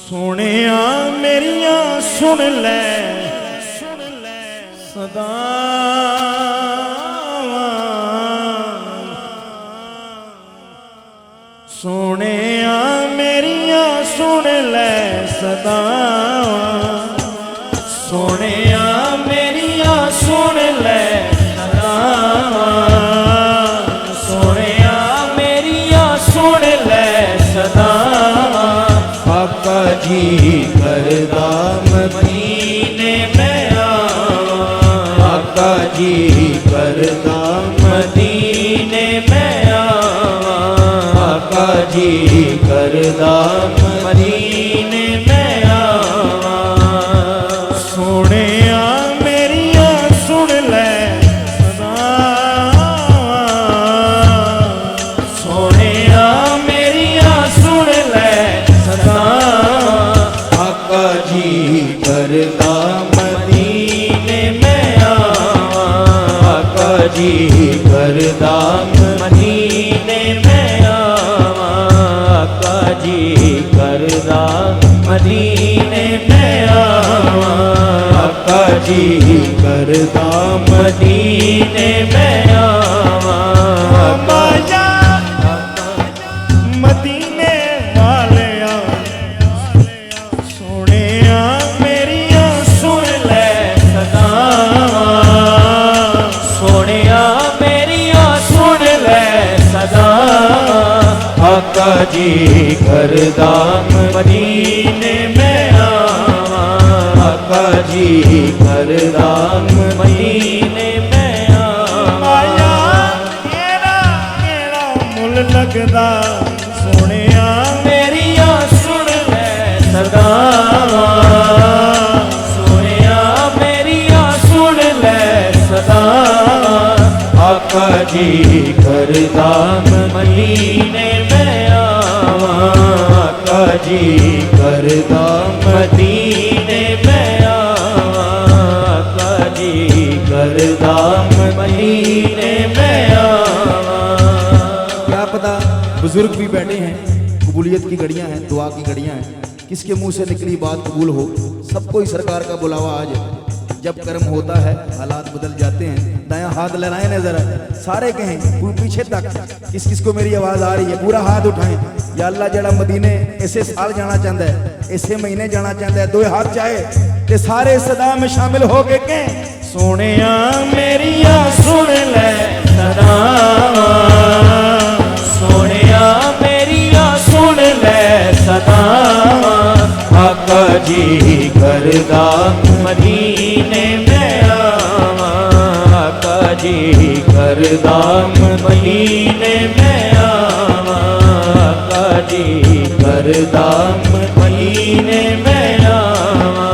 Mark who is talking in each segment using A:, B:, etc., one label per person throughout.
A: सोनिया मेरिया सुन ले सदा सोनिया मेरिया सुन ले सदा सोनिया मेरिया सुन ले सदा सोनिया मेरिया सुन ले सदा आका जी करदा मदीने में आवा आका जी करदा मदीने में आवा आका जी करदा मदीने में आवा सोनिया मेरिया सुन ले सदा सोनिया मेरिया सुन ले सदा आका जी करदा मदीने में आवा आका जी करदा मदीने में आवा आका जी करदा मदीने में आवा आका जी करदा मदीने में आवा माया मदीने वाले सोनिया मेरिया सुन ले सदा सोनिया मेरिया सुन ले सदा आका जी करदा मदीने में आवा आका जी करदा मदीने में आया केड़ा केड़ा मुल लगदा सोनिया मेरिया सुन ले सदा सोनिया मेरिया सुन ले सदा आका जी करदा मदीने में आवा आका जी करदा मदीने में आवा आका जी करदा मदीने में आवा।
B: क्या पता बुजुर्ग भी बैठे हैं, कबूलियत की घड़ियां हैं, दुआ की घड़ियां हैं, किसके मुंह से निकली बात कबूल हो। सबको ही सरकार का बुलावा आज। जब कर्म होता है हालात बदल जाते हैं। दायां हाथ लहराएं नजर सारे कहें पीछे तक किस किस को मेरी आवाज आ रही है, पूरा हाथ उठाएं। या अल्लाह जड़ा मदीने ऐसे साल जाना चाहता है, ऐसे महीने जाना चाहता है, दो हाथ चाहे ते सारे सदा में शामिल हो के कहें
A: सोनिया मेरिया सुन ले सदा सोनिया मेरिया सुन ले सदा आका जी करदा मदीने में आवा आका जी करदा मदीने में आवा आका जी करदा मदीने में आवा।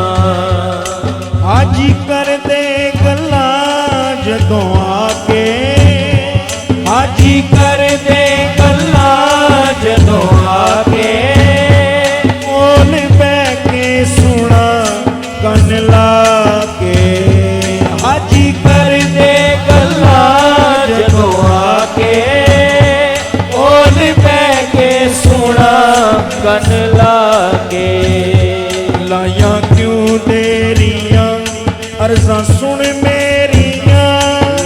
A: हाजी कर दे गल्ला जदों आके हाजी कर दे गल्ला जदों आके कोल बह के सुना कन ला के हाजी कर दे गल्ला जदों आके कोल बह के सुना कन ला के लाया क्यों तेरियां अर्ज़ां सुन मेरियां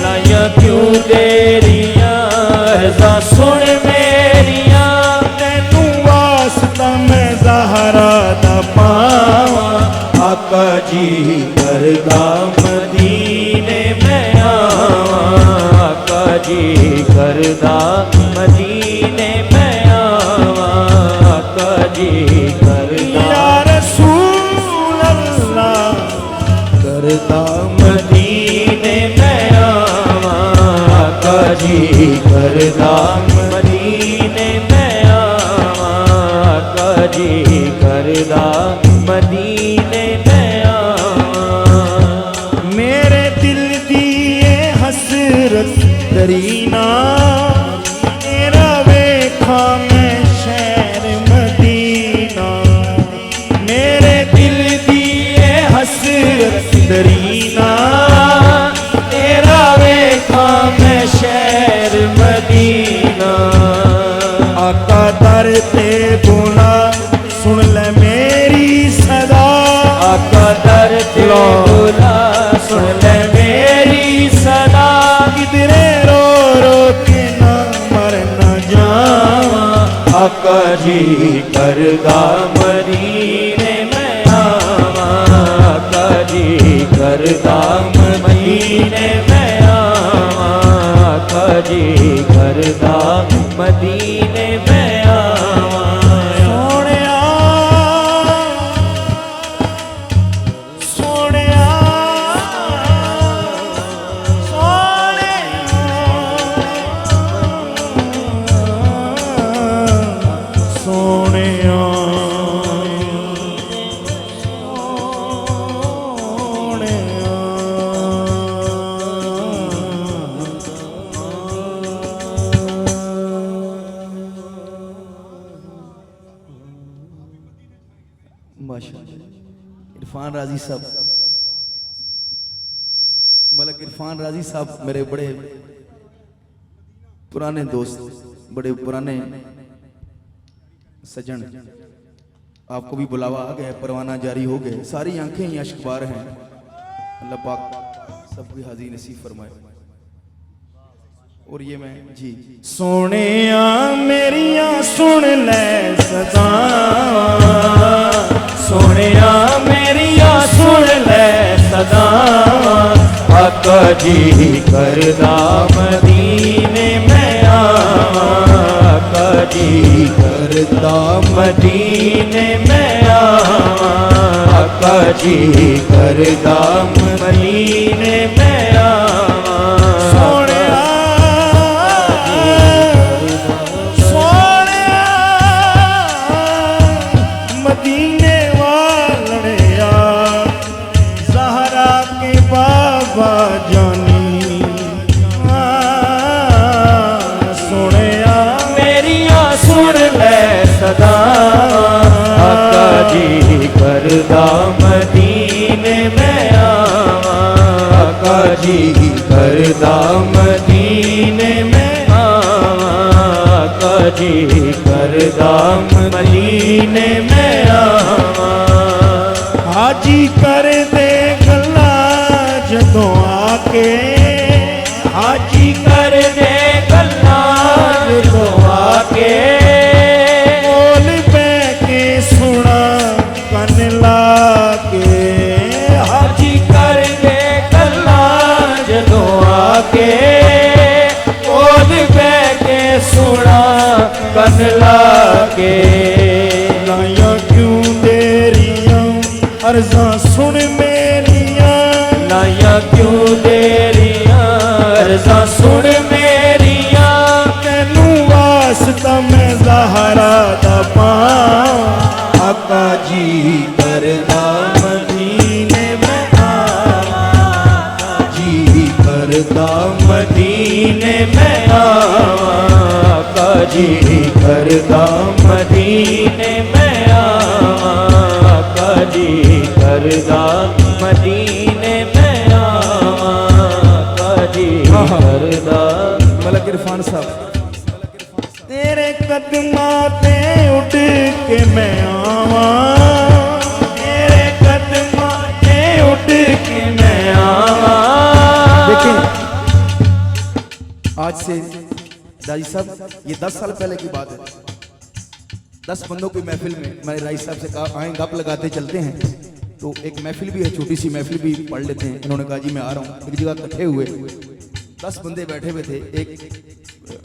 A: लाया क्यों तेरियां जी करदा मदीने में आवां, आका जी करदा मदीने में आवां, आका जी करदा
B: या रसूल अल्लाह
A: करदा मदीने में आवां, आका जी करदा मदीने में आवां, आका जी करदा मदीने में आवां।
B: मेरे दिल दी ये हसरत दरीना तेरा वेखा मैं शहर मदीना,
A: मेरे दिल दी ये हसरत दरीना तेरा वेखा मैं शहर मदीना।
B: आका दर ते बोला सुन ले मेरी सदा,
A: आका दर ते बोला सुन ले मेरी सदा,
B: किधरे रो रो के ना मर ना जावा,
A: आका जी करदा मदीने में आवां, आका जी करदा मदीने में आवां, आका जी करदा मदीने में आवां।
B: सोहणिया सोहणिया सोहणिया माशाअल्लाह। इरफान राजी साहब, मलक इरफान राजी साहब मेरे बड़े पुराने दोस्त, बड़े पुराने सजन, आपको भी बुलावा आ गया, परवाना जारी हो गए, सारी आंखें ही अश्कबार हैं। अल्लाह पाक सबकी हाज़ी नसीब फरमाए। और ये मैं जी सोनिया मेरिया सुन ले सदा,
A: सोनिया मेरिया सुन ले सदा, आका जी करदा मदीने में आवां, आका जी करदा मदीने में आवां, आका जी करदा मदीने में आवां।
B: सोनिया सोनिया मदीने वालड़िया ज़हरा के बाबा जानी, सोनिया
A: मेरिया सुन ले सदा, आका जी करदा मदीने में आवां, आका जी करदा मदीने में आवां, आका जी करदा मदीने में आवां।
B: हाजी कर दे गल्ला जदों आके,
A: हाजी कर दे गल्ला जदों आके,
B: कोल बह के सुना कन ला के,
A: हाजी कर दे गल्ला जदों आके, कोल बह के सुना कन ला के।
B: लाया क्यों देरियां अर्ज़ां सुन मेरियां,
A: लाया क्यों देरियां अर्ज़ां सुन मेरियां,
B: तैनू वास्ता मैं ज़हरा दा पां, आका जी करदा मदीने में आवां, जी करदा
A: मदीने में आवां, आका जी करदा मदीने में आवां, आका जी करदा मदीने में आवां, आका जी करदा।
B: मलक इरफान साहब, तेरे कदमां ते उठ के मैं आवां,
A: तेरे कदमां ते उठ के मैं आवां।
B: देखें आज से राजी साहब ये 10 साल पहले की बात है। 10 बंदों की महफिल में मैंने राजी साहब से कहा आए गप लगाते चलते हैं, तो एक महफिल भी है, छोटी सी महफिल भी पढ़ लेते हैं। इन्होंने कहा जी मैं आ रहा हूँ। एक जगह इकट्ठे हुए, 10 बंदे बैठे हुए थे। एक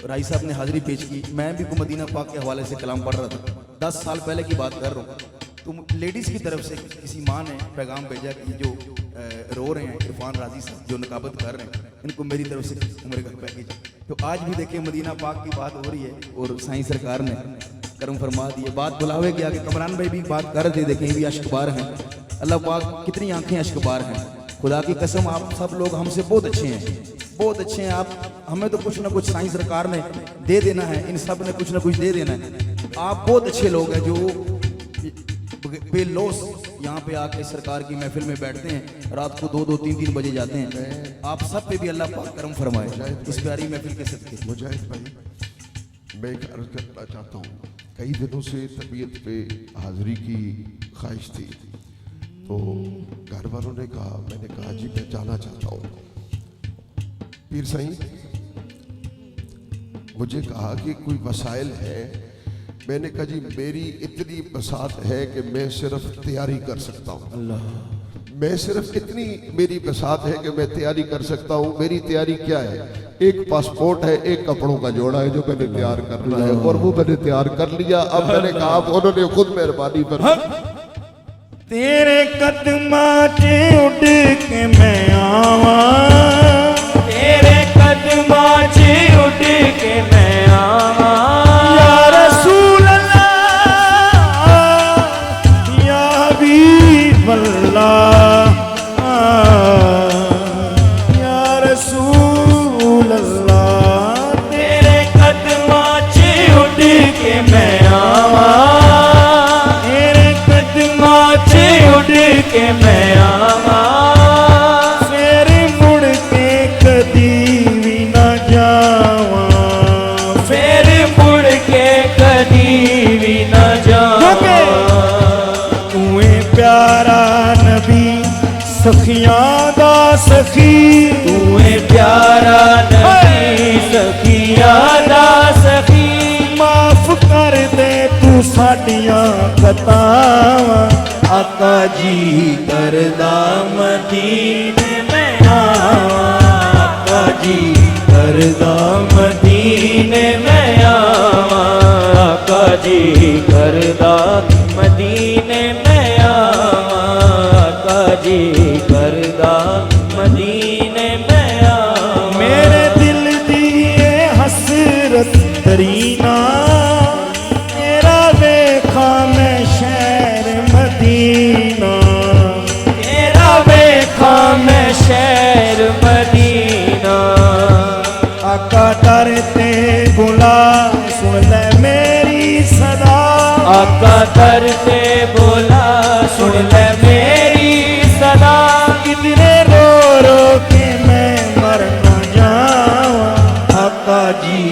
B: राई साहब ने हाजिरी पेश की, मैं भी मदीना पाक के हवाले से कलाम पढ़ रहा था। 10 साल पहले की बात कर रहा हूँ। तो लेडीज़ की तरफ से किसी माँ ने पैगाम भेजा कि जो रो रहे हैं इरफान राजी साहब जो नकाबत कर रहे हैं, इनको मेरी तरफ से उम्र का पैकेज। तो आज भी देखिए मदीना पाक की बात हो रही है और साईं सरकार ने करम फरमा दिए। बात बुलावे के आगे कमरान भाई भी बात कर रहे थे, देखें भी अश्कबार हैं। अल्लाह पाक कितनी आंखें अश्कबार हैं। खुदा की कसम आप सब लोग हमसे बहुत अच्छे हैं, बहुत अच्छे हैं आप। हमें तो कुछ ना कुछ साईं सरकार ने दे देना है, इन सब ने कुछ ना कुछ दे देना है। आप बहुत अच्छे लोग हैं जो बेलौस यहाँ पे आके सरकार की महफिल में बैठते हैं, रात को 2-2, 3-3 बजे जाते हैं। आप सब पे भी अल्लाह पाक करम फरमाए इस प्यारी महफिल के सदके।
C: मुजाहिद भाई, मैं एक अर्ज करना चाहता हूँ, कई दिनों से तबीयत पे हाजिरी की ख्वाहिश थी, तो घर वालों ने कहा, मैंने कहा जी मैं जाना चाहता हूँ। पीर साईं मुझे कहा कि कोई वसाइल है। मैंने कहा जी मेरी इतनी बसात है कि मैं सिर्फ तैयारी कर सकता हूँ। मैं सिर्फ इतनी मेरी बसात है कि मैं तैयारी कर सकता हूँ। मेरी तैयारी क्या है? एक पासपोर्ट है, एक कपड़ों का जोड़ा है जो मैंने तैयार करना है, और वो मैंने तैयार कर लिया। अब मैंने कहा उन्होंने खुद मेहरबानी पर
A: तेरे कदमां च उड़ के मैं आवा, तेरे कदमां च उड़ के मैं आवा। या रसूल अल्लाह, या हबीब अल्लाह, या रसूल अल्लाह। तेरे कदमां च उड़ के मैं आवा, के मैं आवा। फिर मुड़ के कदी भी ना जावा, फिर मुड़ के कदी भी ना जावा। तू प्यारा नबी सखियां दा सखी, तू प्यारा नबी सखियां दा सखी। माफ कर दे तू साडियां खतावां, आका जी करदा मदीने में आवा, आका जी करदा मदीने में आवा, आका जी करदा मदीने में आवा, आका जी करदा मदीने में आवा। मेरे दिल दी ये हसरत तरीना, तेरा वेखा मैं शहर मदीना, तेरा वेखा मैं शहर मदीना। आका दर ते बुला सुन ले मेरी सदा, आका दर ते बुला सुन ले मेरी सदा। किधरे रो रो के मैं मर न जावा, आका जी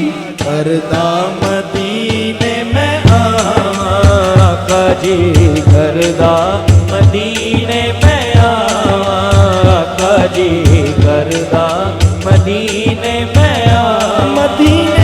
A: करदा मदीने में आवा, आका जी करदा मदीने में आवा, आका जी करदा मदीने में आवा। मदीने